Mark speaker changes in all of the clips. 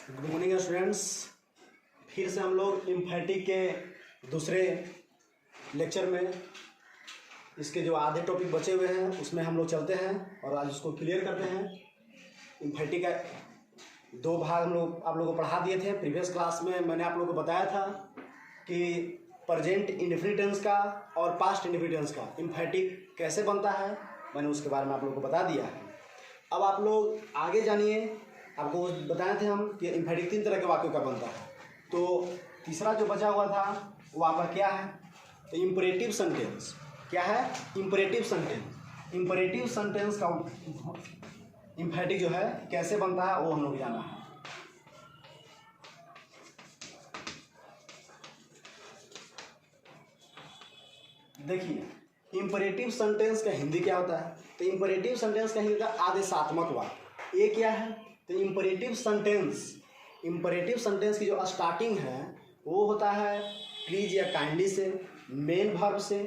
Speaker 1: Good morning students. फिर से हम लोग इम्फैटिक के दूसरे लेक्चर में इसके जो आधे टॉपिक बचे हुए हैं उसमें हम लोग चलते हैं और आज उसको क्लियर करते हैं। इम्फैटिक का दो भाग हम लोग आप लोगों को पढ़ा दिए थे। प्रीवियस क्लास में मैंने आप लोगों को बताया था कि प्रेजेंट इंडेफिनिट टेंस का और पास्ट इंडेफिनिट टेंस का इम्फैटिक कैसे बनता है, मैंने उसके बारे में आप लोगों को बता दिया है। अब आप लोग आगे जानिए। आपको बताए थे हम कि इम्फैटिक 3 तरह के वाक्यों का बनता है। तो तीसरा जो बचा हुआ था वो आपका क्या है, तो इम्परेटिव सेंटेंस। क्या है? Imperative sentence. इम्परेटिव सेंटेंस का इम्फैटिक जो है कैसे बनता है वो हम लोग जाना है। देखिए, इम्परेटिव सेंटेंस का हिंदी क्या होता है? तो इम्परेटिव सेंटेंस का हिंदी का आदेशात्मक वाक्य। ये क्या है? तो इम्परेटिव सेंटेंस की जो स्टार्टिंग है वो होता है प्लीज या काइंडली से, मेन वर्ब से,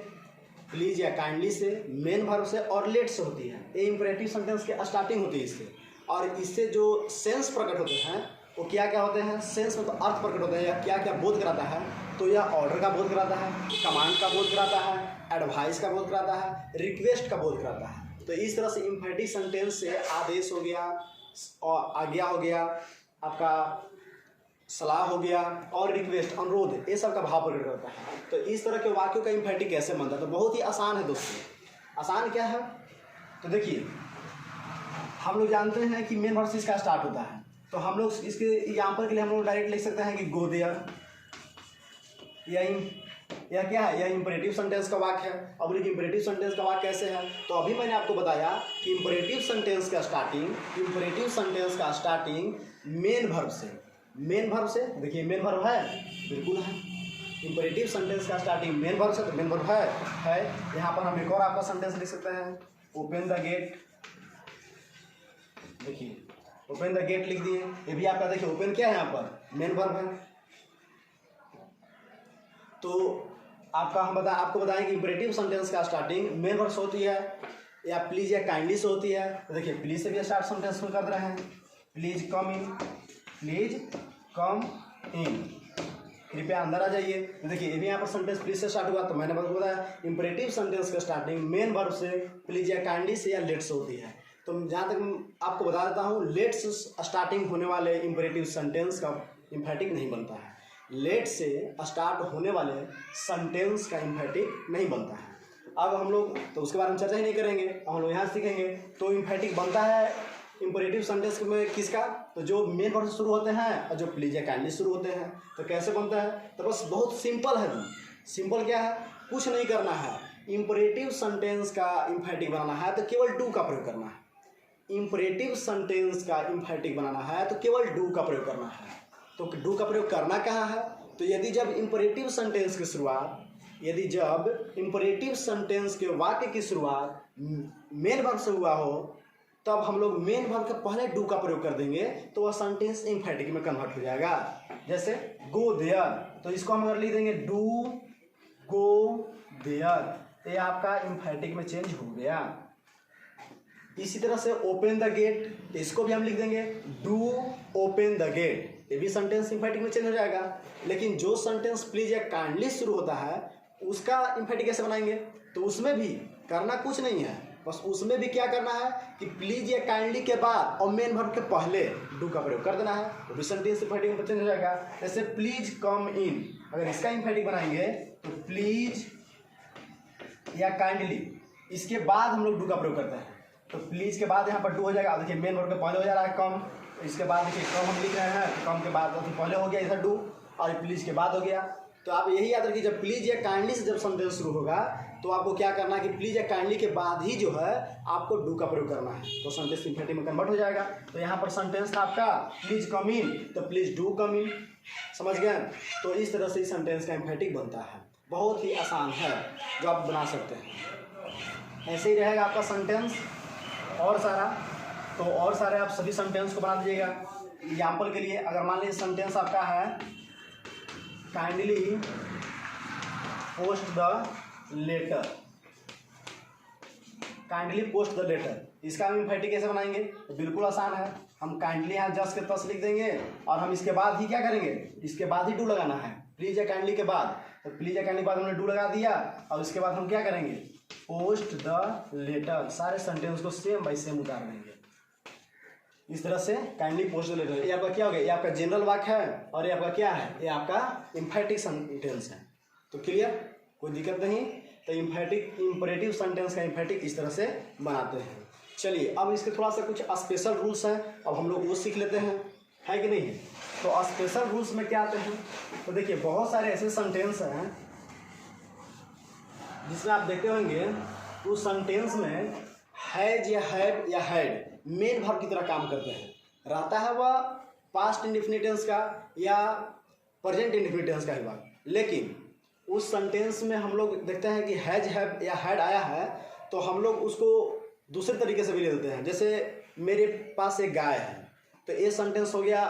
Speaker 1: प्लीज या काइंडली से, मेन वर्ब से और लेट से होती है। ये इम्परेटिव सेंटेंस की स्टार्टिंग होती है इससे। और इससे जो सेंस प्रकट होते हैं वो क्या क्या होते हैं? सेंस में तो अर्थ प्रकट होते हैं या क्या क्या बोध कराता है। तो यह ऑर्डर का बोध कराता है, कमांड का बोध कराता है, एडवाइस का बोध कराता है, रिक्वेस्ट का बोध कराता है। तो इस तरह से इम्फैटिक सेंटेंस से आदेश हो गया और आज्ञा हो गया, आपका सलाह हो गया और रिक्वेस्ट, अनुरोध, ये सब का भाव प्रकट करता है। तो इस तरह के वाक्यों का इम्फैटिक कैसे बनता है? तो बहुत ही आसान है दोस्तों। आसान क्या है? तो देखिए, हम लोग जानते हैं कि मेन वर्ब से इसका स्टार्ट होता है। तो हम लोग इसके एग्जाम्पल के लिए हम लोग डायरेक्ट लिख सकते हैं कि गो देयर। यह क्या है? यह इम्परेटिव सेंटेंस का वाक्य है। अब देखिए इम्परेटिव सेंटेंस का वाक्य कैसे है? तो अभी मैंने आपको बताया कि इम्परेटिव सेंटेंस का स्टार्टिंग मेन वर्ब से। मेन वर्ब से, देखिए मेन वर्ब है, बिल्कुल है। इम्परेटिव सेंटेंस का स्टार्टिंग मेन वर्ब से, तो मेन वर्ब है। यहाँ पर हम एक और आपका सेंटेंस लिख सकते हैं, ओपन द गेट। देखिए ओपन द गेट लिख दिए। ये भी आपका देखिए ओपन क्या है, यहाँ पर मेन वर्ब है। तो आपको बताएं कि इम्परेटिव सेंटेंस का स्टार्टिंग मेन वर्ब से होती है या प्लीज या काइंडली से होती है। तो देखिए प्लीज से भी स्टार्ट सेंटेंस में कर रहे हैं, please come in, please come इन, कृपया अंदर आ जाइए। तो देखिए ये भी यहाँ पर सेंटेंस प्लीज से स्टार्ट हुआ। तो मैंने बताया इम्परेटिव सेंटेंस का स्टार्टिंग मेन वर्ब से, प्लीज या काइंडली से या लेट से होती है। तो जहाँ तक आपको बता देता हूँ, लेट से स्टार्टिंग होने वाले इम्परेटिव सेंटेंस का इम्फैटिक नहीं बनता है। लेट से स्टार्ट होने वाले सेंटेंस का इम्फैटिक नहीं बनता है। अब हम लोग तो उसके बारे में चर्चा ही नहीं करेंगे, हम लोग यहाँ सीखेंगे। तो इम्फैटिक बनता है इम्परेटिव सेंटेंस में किसका? तो जो मेन वर्ब से शुरू होते हैं और जो प्लीज या काइंडली शुरू होते हैं। तो कैसे बनता है? तो बस बहुत सिंपल है। सिंपल क्या है? कुछ नहीं करना है। इम्परेटिव सेंटेंस का इम्फैटिक बनाना है तो केवल डू का प्रयोग करना है। इम्परेटिव सेंटेंस का इम्फैटिक बनाना है तो केवल डू का प्रयोग करना है। तो डू का प्रयोग करना कहाँ है? तो यदि जब इम्परेटिव सेंटेंस की शुरुआत, इम्परेटिव सेंटेंस के वाक्य की शुरुआत मेन वर्ब से हुआ हो, तब हम लोग मेन वर्ब के पहले डू का प्रयोग कर देंगे तो वह सेंटेंस इम्फैटिक में कन्वर्ट हो जाएगा। जैसे गो देयर, तो इसको हम अगर लिख देंगे डू गो देयर, ये आपका इम्फैटिक में चेंज हो गया। इसी तरह से ओपन द गेट, इसको भी हम लिख देंगे डू ओपन द गेट, ये भी सेंटेंस इम्फैटिक में चेंज हो जाएगा। लेकिन जो सेंटेंस प्लीज या काइंडली शुरू होता है उसका इम्फैटिक कैसे बनाएंगे? तो उसमें भी करना कुछ नहीं है, बस उसमें भी क्या करना है कि प्लीज या काइंडली के बाद और मेन वर्ब के पहले डू का प्रयोग कर देना है, तो भी सेंटेंस इम्फैटिक में चेंज हो जाएगा। जैसे प्लीज कम इन, अगर इसका इम्फैटिक बनाएंगे तो प्लीज या काइंडली, इसके बाद हम लोग डू का प्रयोग करते हैं। तो प्लीज के बाद यहाँ पर डू हो जाएगा। देखिए मेन वर्ब के पहले हो जा रहा है कम, इसके बाद देखिए कम हम लिख रहे हैं, तो कम के बाद पहले हो गया इधर डू और प्लीज के बाद हो गया। तो आप यही याद रखिए, जब प्लीज या काइंडली से जब सेंटेंस शुरू होगा तो आपको क्या करना है कि प्लीज या काइंडली के बाद ही जो है आपको डू का प्रयोग करना है, तो सेंटेंस इम्फैटिक में कन्वर्ट हो जाएगा। तो यहाँ पर सेंटेंस था आपका प्लीज कम इन, तो प्लीज डू कम इन, समझ गए? तो इस तरह से इस सेंटेंस का इम्फैटिक बनता है। बहुत ही आसान है जो आप बना सकते हैं। ऐसे ही रहेगा आपका सेंटेंस और सारे आप सभी सेंटेंस को बना दीजिएगा। एग्जाम्पल के लिए अगर मान लीजिए सेंटेंस आपका है kindly post the letter, kindly post the letter, इसका हम इम्फेटिक कैसे बनाएंगे? तो बिल्कुल आसान है, हम काइंडली यहाँ जस्ट के तस लिख देंगे और हम इसके बाद ही क्या करेंगे, इसके बाद ही डू लगाना है, प्लीज या काइंडली के बाद। तो प्लीज या काइंडली के बाद हमने डू लगा दिया और इसके बाद हम क्या करेंगे, पोस्ट द लेटर, सारे सेंटेंस को सेम बाई सेम उतार देंगे इस तरह से। काइंडली पोस्ट द लेटर, ये आपका क्या हो गया, ये आपका जनरल वाक्य है और ये आपका क्या है, ये आपका इम्फेटिक सेंटेंस है। तो क्लियर, कोई दिक्कत नहीं। तो इम्फेटिक इम्परेटिव सेंटेंस का इम्फेटिक इस तरह से बनाते हैं। चलिए अब इसके थोड़ा सा कुछ स्पेशल रूल्स हैं, अब हम लोग वो सीख लेते हैं, है कि नहीं। तो स्पेशल रूल्स में क्या आते हैं, तो देखिए बहुत सारे ऐसे सेंटेंस हैं जिसमें आप देखते होंगे उस सेंटेंस में हैज या हैव या हैड मेन वर्ब की तरह काम करते हैं, रहता है वह पास्ट इंडेफिनिट टेंस का या प्रेजेंट इंडेफिनिट टेंस का ही बात, लेकिन उस सेंटेंस में हम लोग देखते हैं कि हैज हैव या हैड आया है तो हम लोग उसको दूसरे तरीके से भी ले लेते हैं। जैसे मेरे पास एक गाय है, तो ये सेंटेंस हो गया,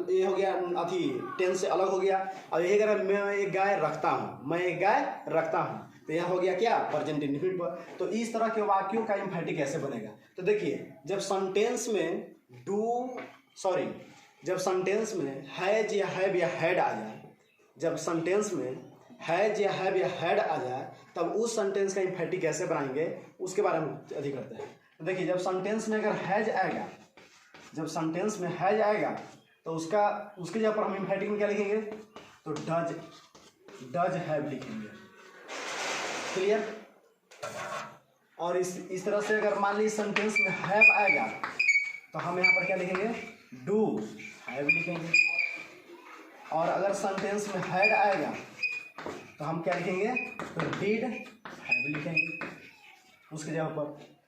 Speaker 1: ये हो गया अथी टेंस से अलग हो गया। और ये अगर मैं एक गाय रखता हूँ, मैं एक गाय रखता हूँ, तो यह हो गया क्या, प्रेजेंट इंडेफिनिट। तो इस तरह के वाक्यों का इम्फेटिक कैसे बनेगा, तो देखिए जब सेंटेंस में जब सेंटेंस में हैज या हैव या हैड आ जाए, जब सेंटेंस में हैज या हैव या हैड आ जाए तब उस सेंटेंस का इम्फेटिक कैसे बनाएंगे उसके बारे में अधिक करते हैं। तो देखिए जब सेंटेंस में अगर हैज आएगा, जब सेंटेंस में हैज आएगा तो उसके जगह पर हम इम्फेटिक में क्या लिखेंगे, तो डज हैव लिखेंगे। क्लियर। और इस तरह से अगर मान लीजिए सेंटेंस में हैव आएगा तो हम यहाँ पर क्या लिखेंगे, डू हैव लिखेंगे। और अगर सेंटेंस में हैड आएगा तो हम क्या लिखेंगे, तो डिड हैव लिखेंगे उसके जगह पर।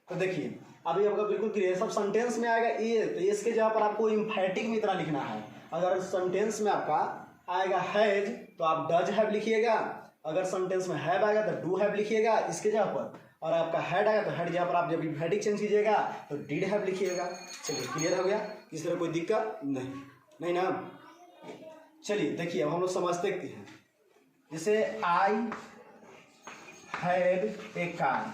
Speaker 1: तो देखिए अभी आपका बिल्कुल क्लियर, सब सेंटेंस में आएगा ये, तो इसके जगह पर आपको इम्फेटिक में इतना लिखना है। अगर सेंटेंस में आपका आएगा हैज तो आप डज हैव लिखिएगा, अगर सेंटेंस में हैव आएगा तो डू हैव लिखिएगा इसके जगह पर, और आपका हैड आएगा तो हैड जगह पर आप जब इम्फेटिक चेंज कीजिएगा तो डिड हैव लिखिएगा। चलिए क्लियर हो गया, इस तरह कोई दिक्कत नहीं ना। चलिए देखिए अब हम लोग समझते हैं, जैसे आई हैव ए कार,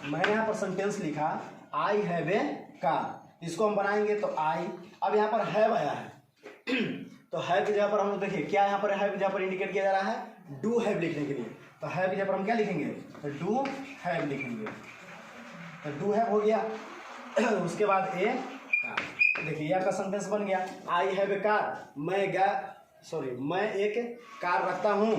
Speaker 1: मैंने यहाँ पर सेंटेंस लिखा आई हैव ए कार, इसको हम बनाएंगे तो आई, अब यहाँ पर हैव आया है तो हैव की जगह पर हम लोग देखिए क्या यहाँ पर हैव की जगह पर इंडिकेट किया जा रहा है, डू हैव लिखने के लिए। तो हैव की जगह पर हम क्या लिखेंगे, तो डू हैव लिखेंगे, तो डू हैव हो गया। उसके बाद ए कार, देखिए ये आपका सेंटेंस बन गया, आई हैव ए कार, मैं एक कार रखता हूँ,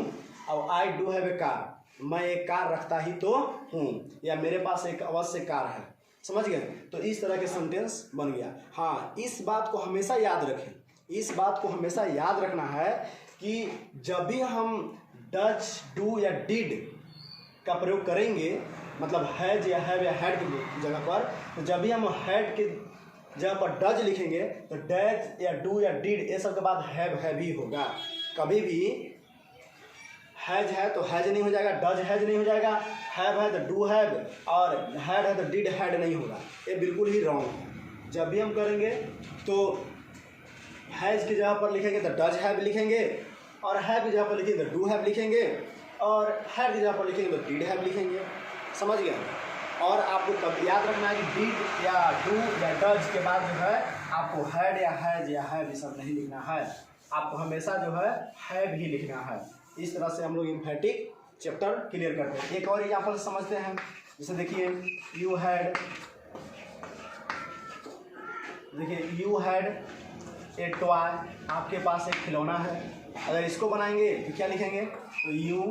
Speaker 1: और I do have a car, मैं एक कार रखता ही तो हूँ, या मेरे पास एक अवश्य कार है। समझ गए, तो इस तरह के सेंटेंस बन गया। हाँ, इस बात को हमेशा याद रखें, इस बात को हमेशा याद रखना है कि जब भी हम डज डू या डिड का प्रयोग करेंगे, मतलब हैज या हैव या हैड की जगह पर, तो जब भी हम हैड के जहाँ पर डज लिखेंगे तो डज या डू या डिड ये सब के बाद हैव ही होगा। कभी भी हैज है तो हैज नहीं हो जाएगा, डज हैज नहीं हो जाएगा, हैव है तो डू हैव, और हैड है तो डिड हैड नहीं होगा, ये बिल्कुल ही रॉन्ग है। जब भी हम करेंगे तो हैज की जगह पर लिखेंगे तो डज हैव लिखेंगे, और हैव की जगह पर लिखेंगे तो डू हैव लिखेंगे, और हैड की जगह पर लिखेंगे तो डिड हैव लिखेंगे। समझ गए। और आपको कब याद रखना है कि डिड या डू या डज के बाद जो है आपको हैड या हैज या हैव ये सब नहीं लिखना है, आपको हमेशा जो है हैव ही लिखना है। इस तरह से हम लोग इम्फेटिक चैप्टर क्लियर करते हैं। एक और एग्जाम्पल समझते हैं, जैसे देखिए यू हैड ए टॉय, आपके पास एक खिलौना है। अगर इसको बनाएंगे तो क्या लिखेंगे, तो यू,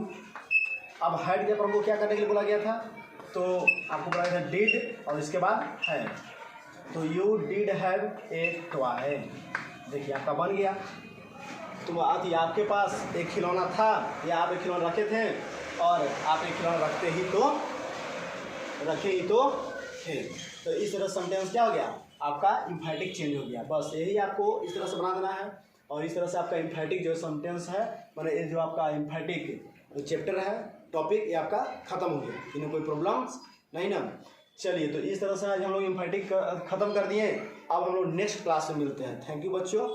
Speaker 1: अब हैड के पर को क्या करने के लिए बोला गया था, तो आपको बोला गया था डिड और इसके बाद हैड, तो you did have a toy. देखिए आपका बन गया। तो आपके पास एक खिलौना था या आप एक खिलौना रखे थे, और आप एक खिलौना रखे ही तो थे। तो इस तरह सेंटेंस क्या हो गया, आपका इम्फेटिक चेंज हो गया। बस यही आपको इस तरह से बना देना है, और इस तरह से आपका इम्फेटिक जो सेंटेंस है, मतलब ये जो आपका इम्फेटिक चैप्टर है, टॉपिक, ये आपका खत्म हो गया। इन्हें कोई प्रॉब्लम्स नहीं ना। चलिए, तो इस तरह से आज हम लोग इम्फेटिक खत्म कर दिए। अब हम लोग नेक्स्ट क्लास में मिलते हैं। थैंक यू बच्चों।